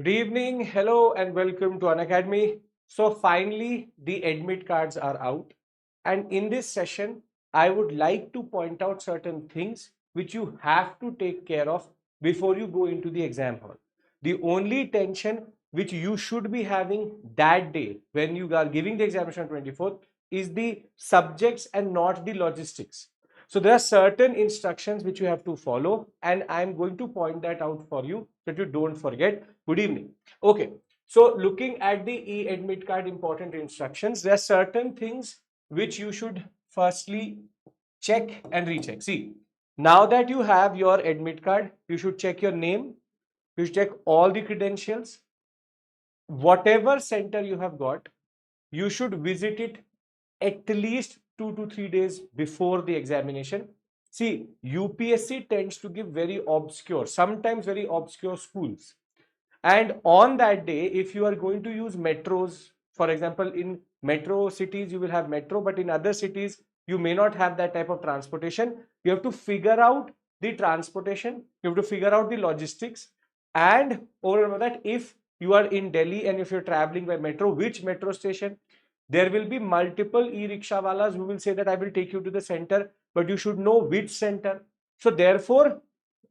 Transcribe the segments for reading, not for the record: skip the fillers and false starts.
Good evening, hello, and welcome to Unacademy. So, finally, the admit cards are out, and in this session, I would like to point out certain things which you have to take care of before you go into the exam hall. The only tension which you should be having that day when you are giving the examination on 24th is the subjects and not the logistics. So there are certain instructions which you have to follow, and I'm going to point that out for you so that you don't forget. Good evening. Okay, so looking at the e-admit card important instructions, there are certain things which you should firstly check and recheck. See, now that you have your admit card, you should check your name, you should check all the credentials. Whatever center you have got, you should visit it at least 2 to 3 days before the examination. See, UPSC tends to give very obscure, sometimes very obscure schools. And on that day, if you are going to use metros, for example, in metro cities, you will have metro, but in other cities, you may not have that type of transportation. You have to figure out the transportation, you have to figure out the logistics, and over that, if you are in Delhi and if you're traveling by metro, which metro station? There will be multiple e-rickshaw walas who will say that I will take you to the center, but you should know which center. So therefore,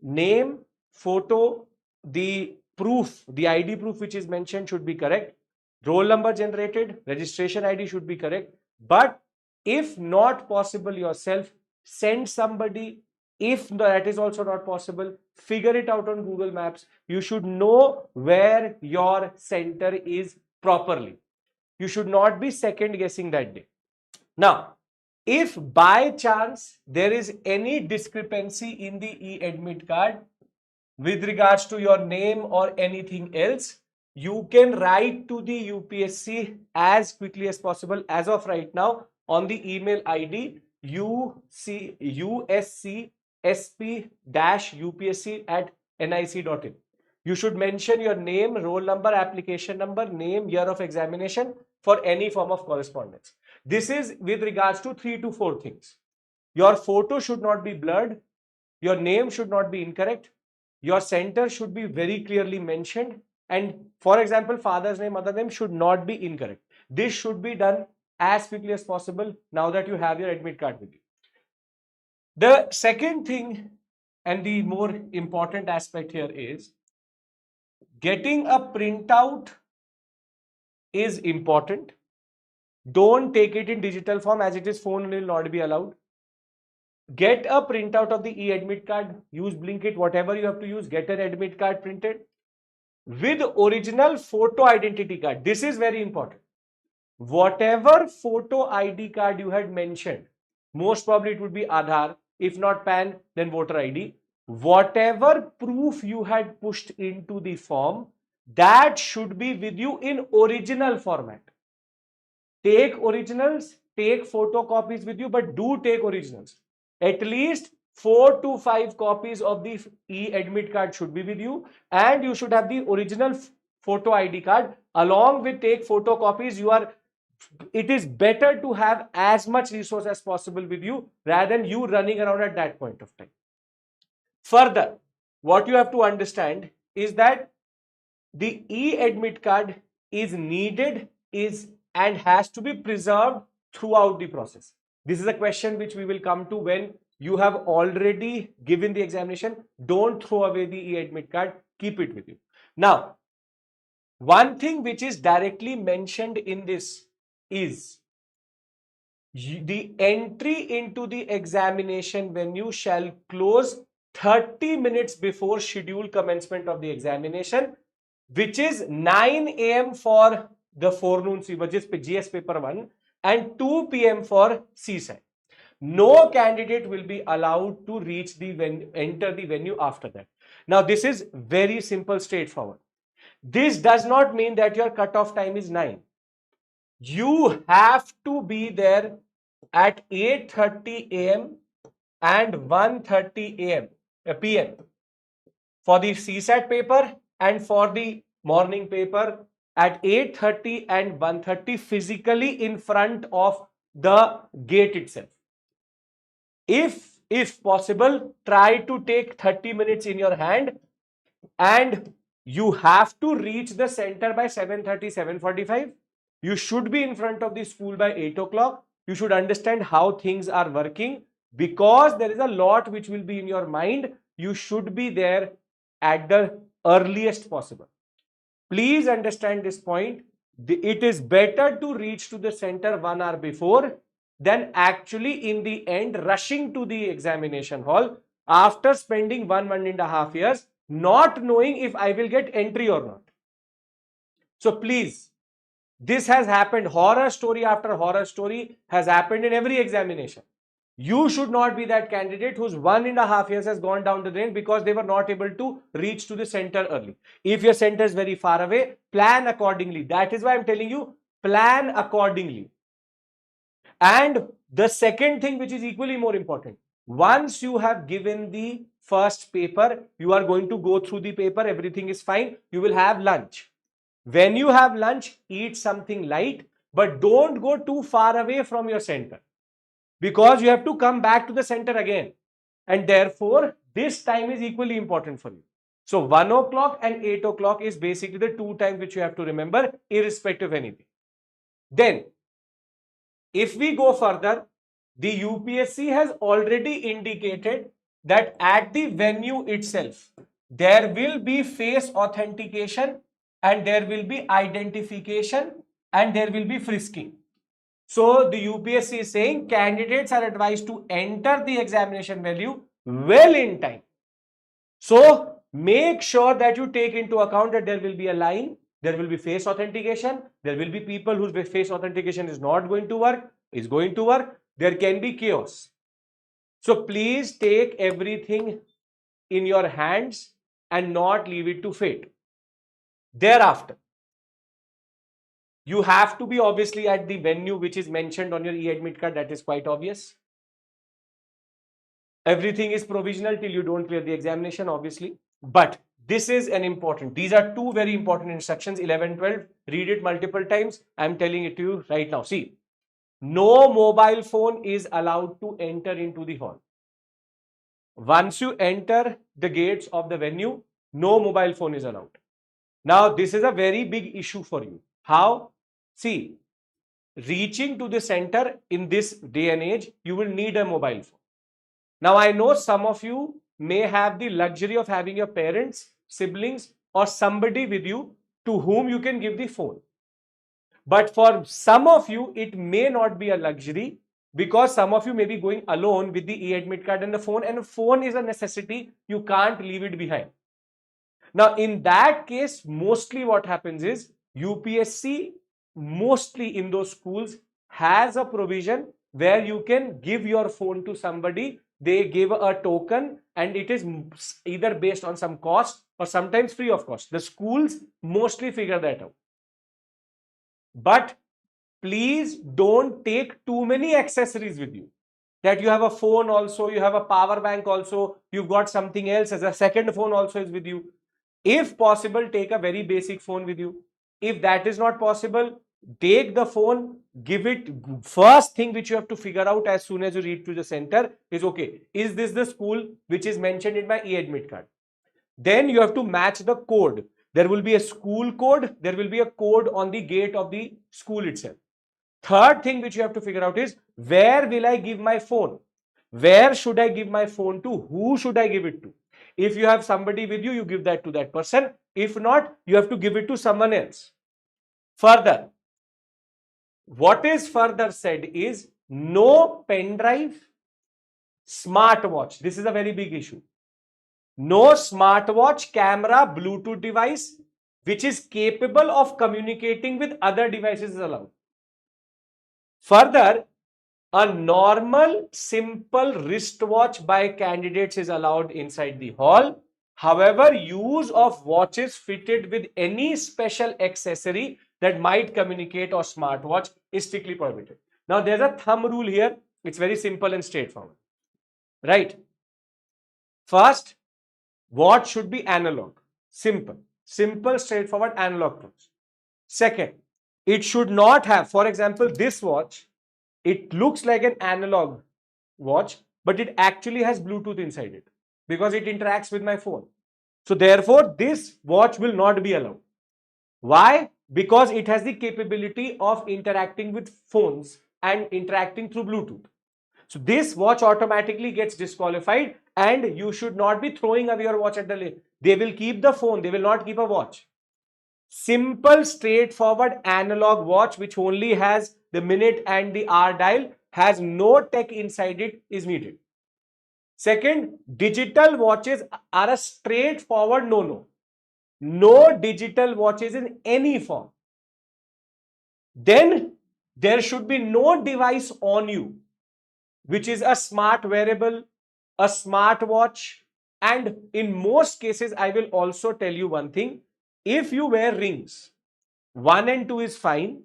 name, photo, the proof, the ID proof which is mentioned should be correct. Roll number generated, registration ID should be correct. But if not possible yourself, send somebody. If that is also not possible, figure it out on Google Maps. You should know where your center is properly. You should not be second guessing that day. Now, if by chance there is any discrepancy in the e-admit card with regards to your name or anything else, you can write to the UPSC as quickly as possible as of right now on the email ID uscsp-upsc@nic.in. You should mention your name, roll number, application number, name, year of examination for any form of correspondence. This is with regards to 3 to 4 things. Your photo should not be blurred. Your name should not be incorrect. Your center should be very clearly mentioned. And for example, father's name, mother name should not be incorrect. This should be done as quickly as possible now that you have your admit card with you. The second thing and the more important aspect here is getting a printout is important. Don't take it in digital form, as it is phone will not be allowed. Get a printout of the e-admit card, use Blinkit, whatever you have to use, get an admit card printed with original photo identity card. This is very important. Whatever photo ID card you had mentioned, most probably it would be Aadhaar, if not PAN, then voter ID. Whatever proof you had pushed into the form, that should be with you in original format. Take originals, take photocopies with you, but do take originals. At least 4 to 5 copies of the e-admit card should be with you, and you should have the original photo ID card along with take photocopies. It is better to have as much resource as possible with you rather than you running around at that point of time. Further, what you have to understand is that the e-admit card is needed and has to be preserved throughout the process. This is a question which we will come to when you have already given the examination. Don't throw away the e-admit card, keep it with you. Now, one thing which is directly mentioned in this is the entry into the examination venue shall close 30 minutes before scheduled commencement of the examination, which is 9 a.m. for the forenoon GS paper 1 and 2 p.m. for CSAT. No candidate will be allowed to enter the venue after that. Now, this is very simple, straightforward. This does not mean that your cutoff time is 9. You have to be there at 8:30 a.m. and 1:30 a.m. p.m. for the CSAT paper and for the morning paper at 8:30 and 1:30 physically in front of the gate itself. If possible, try to take 30 minutes in your hand and You have to reach the center by 7:30, 7:45. You should be in front of the school by 8 o'clock. You should understand how things are working, because there is a lot which will be in your mind. You should be there at the earliest possible. Please understand this point. It is better to reach to the center 1 hour before than actually in the end rushing to the examination hall after spending 1.5 years not knowing if I will get entry or not. So please, this has happened. Horror story after horror story has happened in every examination. You should not be that candidate whose 1.5 years has gone down the drain because they were not able to reach to the center early. If your center is very far away, plan accordingly. That is why I'm telling you, plan accordingly. And the second thing, which is equally more important, once you have given the first paper, you are going to go through the paper, everything is fine, you will have lunch. When you have lunch, eat something light, but don't go too far away from your center, because you have to come back to the center again. And therefore, this time is equally important for you. So 1 o'clock and 8 o'clock is basically the two times which you have to remember, irrespective of anything. Then, if we go further, the UPSC has already indicated that at the venue itself, there will be face authentication and there will be identification and there will be frisking. So the UPSC is saying candidates are advised to enter the examination venue well in time. So make sure that you take into account that there will be a line, there will be face authentication, there will be people whose face authentication is not going to work, is going to work, there can be chaos. So please take everything in your hands and not leave it to fate. Thereafter, you have to be obviously at the venue which is mentioned on your e-admit card. That is quite obvious. Everything is provisional till you don't clear the examination, obviously. But this is an important, these are two very important instructions, 11, 12. Read it multiple times. I'm telling it to you right now. See, no mobile phone is allowed to enter into the hall. Once you enter the gates of the venue, no mobile phone is allowed. Now, this is a very big issue for you. How? See, reaching to the center in this day and age, you will need a mobile phone. Now, I know some of you may have the luxury of having your parents, siblings, or somebody with you to whom you can give the phone. But for some of you, it may not be a luxury, because some of you may be going alone with the e-admit card and the phone is a necessity. You can't leave it behind. Now, in that case, mostly what happens is UPSC, mostly in those schools, has a provision where you can give your phone to somebody. They give a token and it is either based on some cost or sometimes free of cost. The schools mostly figure that out. But please don't take too many accessories with you. That you have a phone also, you have a power bank also, you've got something else as a second phone also is with you. If possible, take a very basic phone with you. If that is not possible, take the phone, give it. First thing which you have to figure out as soon as you reach to the center is, okay, is this the school which is mentioned in my e-admit card? Then you have to match the code. There will be a school code, there will be a code on the gate of the school itself. Third thing which you have to figure out is, where will I give my phone? Where should I give my phone to? Who should I give it to? If you have somebody with you, you give that to that person. If not, you have to give it to someone else. Further, what is further said is no pen drive, smartwatch. This is a very big issue. No smartwatch, camera, Bluetooth device which is capable of communicating with other devices is allowed. Further, a normal, simple wristwatch by candidates is allowed inside the hall. However, use of watches fitted with any special accessory that might communicate or smartwatch is strictly prohibited. Now, there's a thumb rule here. It's very simple and straightforward. Right? First, watch should be analog. Simple, straightforward analog terms. Second, it should not have, for example, this watch, it looks like an analog watch, but it actually has Bluetooth inside it because it interacts with my phone. So therefore, this watch will not be allowed. Why? Because it has the capability of interacting with phones and interacting through Bluetooth. So this watch automatically gets disqualified, and you should not be throwing away your watch at the lake. They will keep the phone, they will not keep a watch. Simple, straightforward analog watch which only has the minute and the hour dial, has no tech inside it, is needed. Second, digital watches are a straightforward no. No digital watches in any form. Then there should be no device on you, which is a smart wearable, a smart watch, and in most cases, I will also tell you one thing. If you wear rings, 1 and 2 is fine.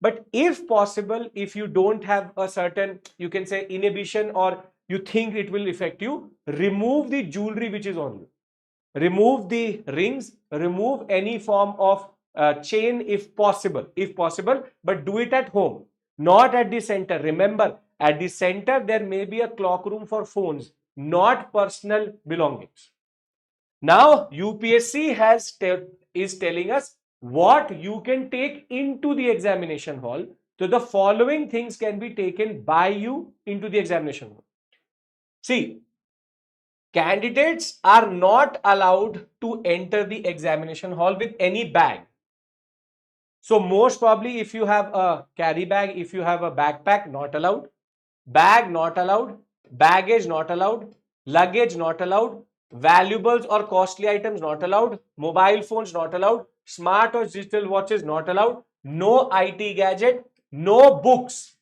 But if possible, if you don't have a certain, you can say, inhibition, or you think it will affect you, remove the jewelry which is on you. Remove the rings, remove any form of chain if possible, but do it at home, not at the center. Remember, at the center, there may be a clock room for phones, not personal belongings. Now, UPSC is telling us what you can take into the examination hall. So the following things can be taken by you into the examination hall. See, candidates are not allowed to enter the examination hall with any bag. So most probably, if you have a carry bag, if you have a backpack, not allowed. Bag not allowed. Baggage not allowed. Luggage not allowed. Valuables or costly items not allowed. Mobile phones not allowed. Smart or digital watches not allowed. No IT gadget. No books.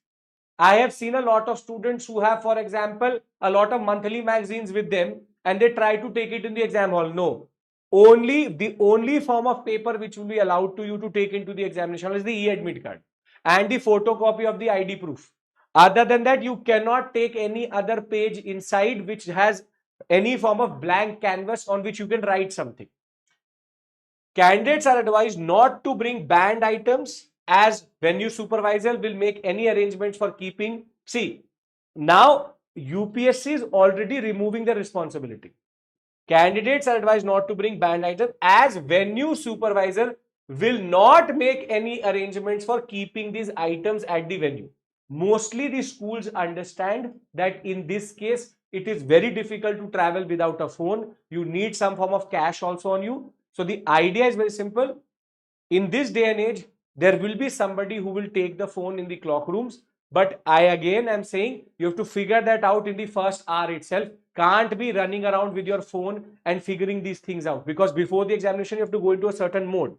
I have seen a lot of students who have, for example, a lot of monthly magazines with them, and they try to take it in the exam hall. No. The only form of paper which will be allowed to you to take into the examination hall is the e-admit card and the photocopy of the ID proof. Other than that, you cannot take any other page inside which has any form of blank canvas on which you can write something. Candidates are advised not to bring banned items, as venue supervisor will make any arrangements for keeping. See, now UPSC is already removing the responsibility. Candidates are advised not to bring banned items, as venue supervisor will not make any arrangements for keeping these items at the venue. Mostly the schools understand that in this case, it is very difficult to travel without a phone. You need some form of cash also on you. So the idea is very simple. In this day and age, there will be somebody who will take the phone in the clock rooms. But I again am saying, you have to figure that out in the first hour itself. Can't be running around with your phone and figuring these things out, because before the examination, you have to go into a certain mode.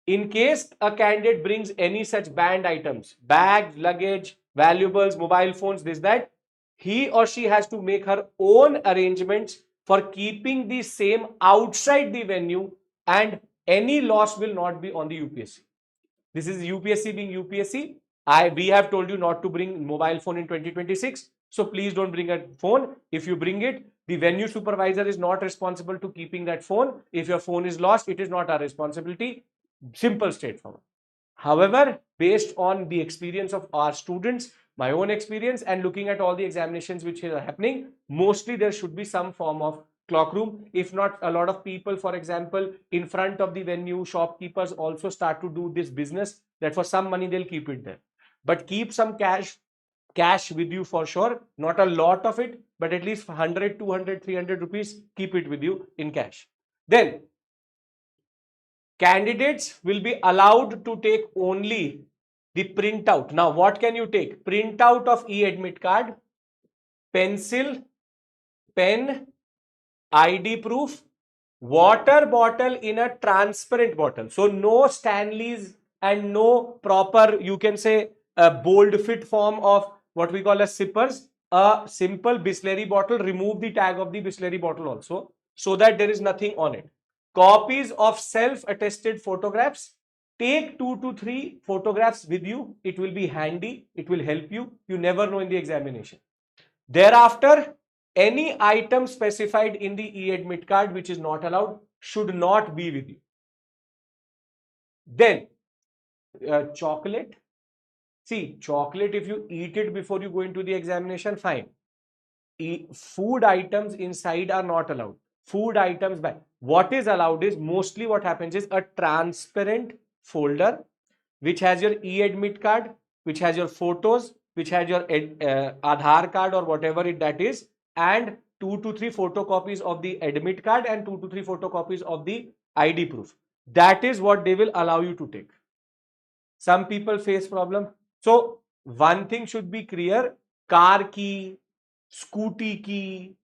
In case a candidate brings any such banned items, bags, luggage, valuables, mobile phones, this, that, he or she has to make her own arrangements for keeping the same outside the venue, and any loss will not be on the UPSC. This is UPSC being UPSC. We have told you not to bring mobile phone in 2026. So please don't bring a phone. If you bring it, the venue supervisor is not responsible to keeping that phone. If your phone is lost, it is not our responsibility. Simple, straightforward. However, based on the experience of our students, my own experience, and looking at all the examinations which are happening, mostly there should be some form of clock room. If not, a lot of people, for example, in front of the venue, shopkeepers also start to do this business that for some money they'll keep it there. But keep some cash with you for sure. Not a lot of it, but at least 100, 200, 300 rupees, keep it with you in cash. Then candidates will be allowed to take only the printout. Now, what can you take? Printout of e-admit card, pencil, pen, ID proof, water bottle in a transparent bottle. So no Stanleys and no proper, you can say, a bold fit form of what we call as sippers. A simple Bisleri bottle, remove the tag of the Bisleri bottle also, so that there is nothing on it. Copies of self-attested photographs. Take 2 to 3 photographs with you. It will be handy. It will help you. You never know in the examination. Thereafter, any item specified in the e-admit card which is not allowed should not be with you. Then, chocolate. See, chocolate, if you eat it before you go into the examination, fine. Food items inside are not allowed. food items by. What is allowed is mostly what happens is a transparent folder which has your e-admit card, which has your photos, which has your Aadhaar card or whatever that is, and 2 to 3 photocopies of the admit card and 2 to 3 photocopies of the ID proof. That is what they will allow you to take. Some people face problem. So one thing should be clear: car key, scooty key,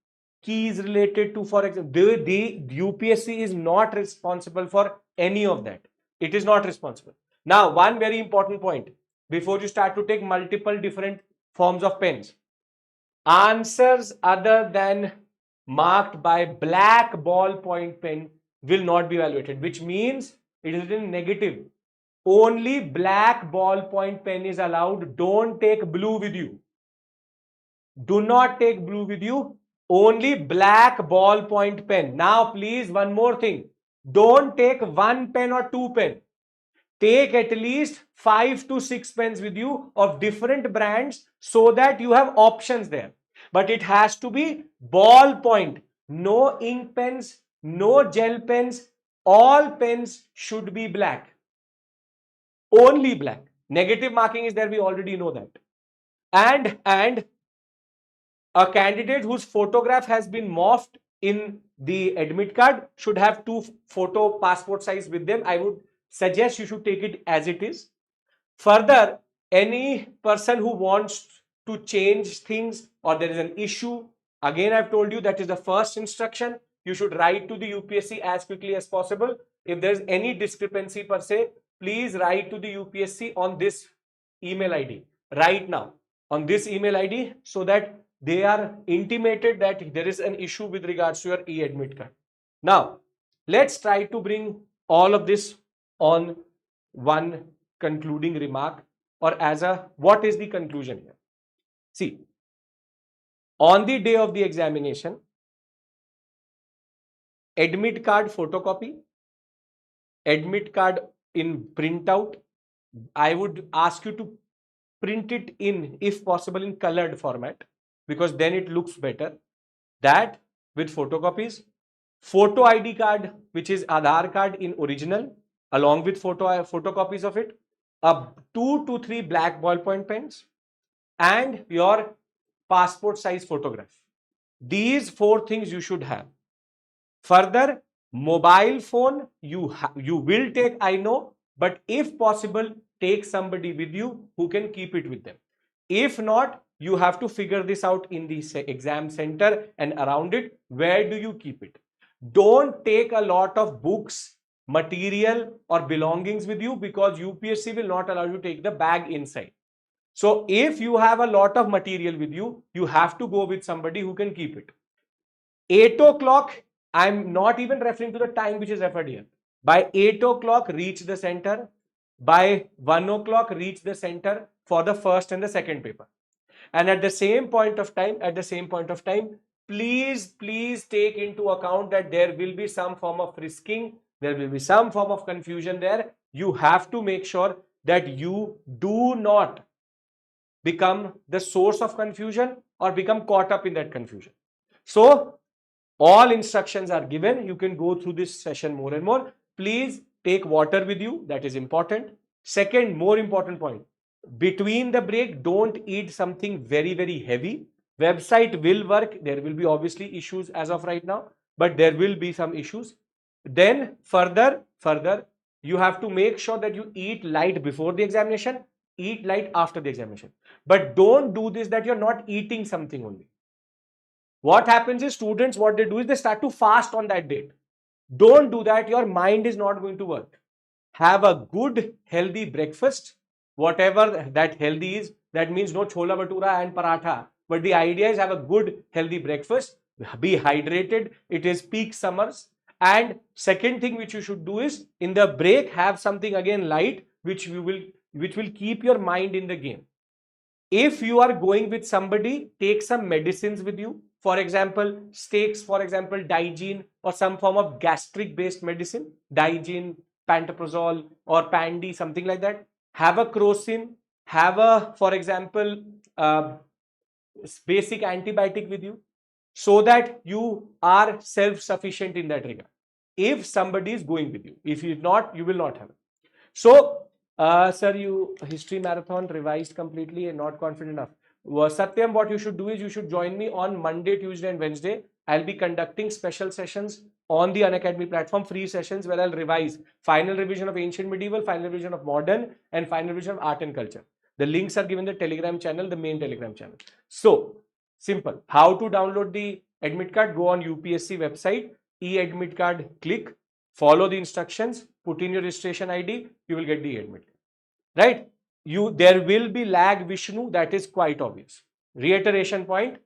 keys related to, for example, the UPSC is not responsible for any of that. It is not responsible. Now, one very important point before you start to take multiple different forms of pens: answers other than marked by black ballpoint pen will not be evaluated, which means it is in negative. Only black ballpoint pen is allowed. Don't take blue with you. Do not take blue with you. Only black ballpoint pen. Now, please, one more thing. Don't take one pen or two pen. Take at least 5 to 6 pens with you of different brands so that you have options there. But it has to be ballpoint. No ink pens, no gel pens. All pens should be black. Only black. Negative marking is there, we already know that. And a candidate whose photograph has been morphed in the admit card should have 2 photo passport size with them. I would suggest you should take it as it is. Further, any person who wants to change things or there is an issue, again I've told you that is the first instruction. You should write to the UPSC as quickly as possible. If there is any discrepancy per se, please write to the UPSC on this email ID right now, on this email ID, so that they are intimated that there is an issue with regards to your e-admit card. Now, let's try to bring all of this on one concluding remark, or as a, what is the conclusion here? See, on the day of the examination, admit card photocopy, admit card in printout, I would ask you to print it in, if possible, in colored format, because then it looks better. That with photocopies, photo ID card, which is Aadhaar card in original, along with photocopies of it, 2 to 3 black ballpoint pens, and your passport size photograph. These 4 things you should have. Further, mobile phone you will take, I know, but if possible, take somebody with you who can keep it with them. If not, you have to figure this out in the exam center and around it. Where do you keep it? Don't take a lot of books, material or belongings with you, because UPSC will not allow you to take the bag inside. So if you have a lot of material with you, you have to go with somebody who can keep it. 8 o'clock, I'm not even referring to the time which is referred here. By 8 o'clock, reach the center. By 1 o'clock, reach the center for the first and the second paper. And at the same point of time, please take into account that there will be some form of risking. There will be some form of confusion there. You have to make sure that you do not become the source of confusion or become caught up in that confusion. So all instructions are given. You can go through this session more and more. Please take water with you. That is important. Second, more important point, between the break, don't eat something very heavy. Website will work. There will be obviously issues as of right now, but there will be some issues. Then further, you have to make sure that you eat light before the examination, eat light after the examination. But don't do this that you're not eating something only. What happens is, students, what they do is they start to fast on that date. Don't do that. Your mind is not going to work. Have a good healthy breakfast, whatever that healthy is. That means no chola bhatura and paratha, but the idea is have a good healthy breakfast, be hydrated. It is peak summers. And second thing which you should do is, in the break, have something again light, which will keep your mind in the game. If you are going with somebody, take some medicines with you. For example, steaks, for example, Digene or some form of gastric based medicine, Digene, pantoprazole or Pandy, something like that. Have a crocin, have a, for example, basic antibiotic with you. so that you are self-sufficient in that regard. If somebody is going with you, if you not, you will not have it. So, sir, you history marathon revised completely and not confident enough. Satyam, what you should do is you should join me on Monday, Tuesday, and Wednesday. I'll be conducting special sessions on the Unacademy platform, free sessions where I'll revise final revision of ancient medieval, final revision of modern, and final revision of art and culture. The links are given in the Telegram channel, the main Telegram channel. So, simple. How to download the admit card? Go on UPSC website, e-admit card, click, follow the instructions, put in your registration ID, you will get the admit. Right? There will be lag, Vishnu, that is quite obvious. Reiteration point,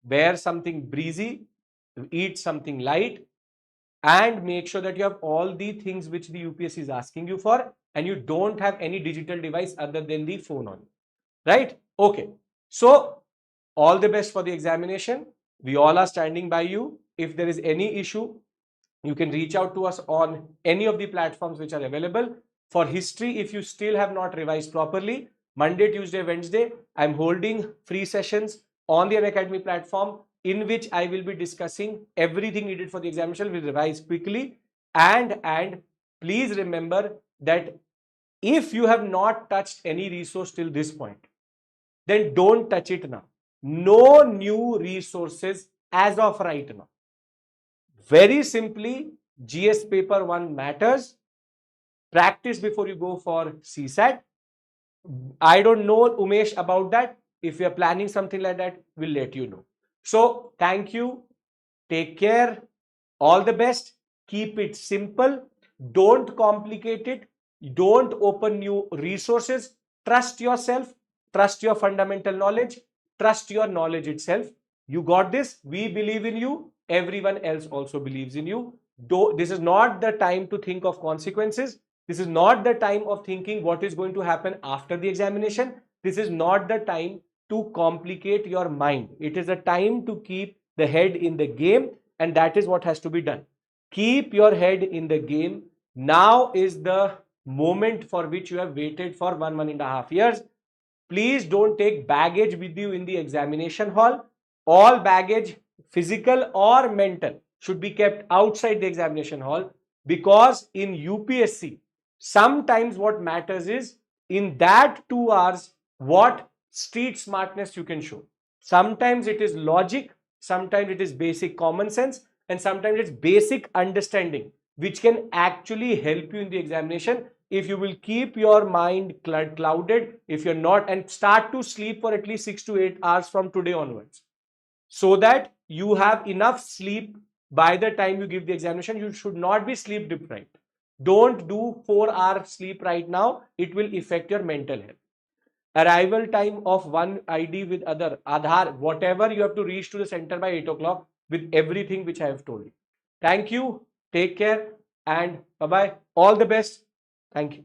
wear something breezy, eat something light, and make sure that you have all the things which the UPSC is asking you for, and you don't have any digital device other than the phone on you. Right? Okay. So, all the best for the examination. We all are standing by you. If there is any issue, you can reach out to us on any of the platforms which are available. For history, if you still have not revised properly, Monday, Tuesday, Wednesday, I'm holding free sessions on the Unacademy platform in which I will be discussing everything needed for the examination. We'll revise quickly. And please remember that if you have not touched any resource till this point, then don't touch it now. No new resources as of right now. Very simply, GS paper 1 matters. Practice before you go for CSAT. I don't know, Umesh, about that. If you're planning something like that, we'll let you know. So, thank you. Take care. All the best. Keep it simple. Don't complicate it. Don't open new resources. Trust yourself. Trust your fundamental knowledge. Trust your knowledge itself. You got this. We believe in you. Everyone else also believes in you. This is not the time to think of consequences. This is not the time of thinking what is going to happen after the examination. This is not the time to complicate your mind. It is a time to keep the head in the game, and that is what has to be done. Keep your head in the game. Now is the moment for which you have waited for 1.5 years. Please don't take baggage with you in the examination hall. All baggage, physical or mental, should be kept outside the examination hall, because in UPSC, sometimes what matters is in that 2 hours, what street smartness you can show. Sometimes it is logic, sometimes it is basic common sense, and sometimes it's basic understanding, which can actually help you in the examination if you will keep your mind clouded, if you're not, and start to sleep for at least 6 to 8 hours from today onwards, so that you have enough sleep by the time you give the examination. You should not be sleep deprived. Don't do 4-hour sleep right now. It will affect your mental health. Arrival time of one ID with other, Aadhaar, whatever, you have to reach to the center by 8 o'clock with everything which I have told you. Thank you. Take care and bye-bye. All the best. Thank you.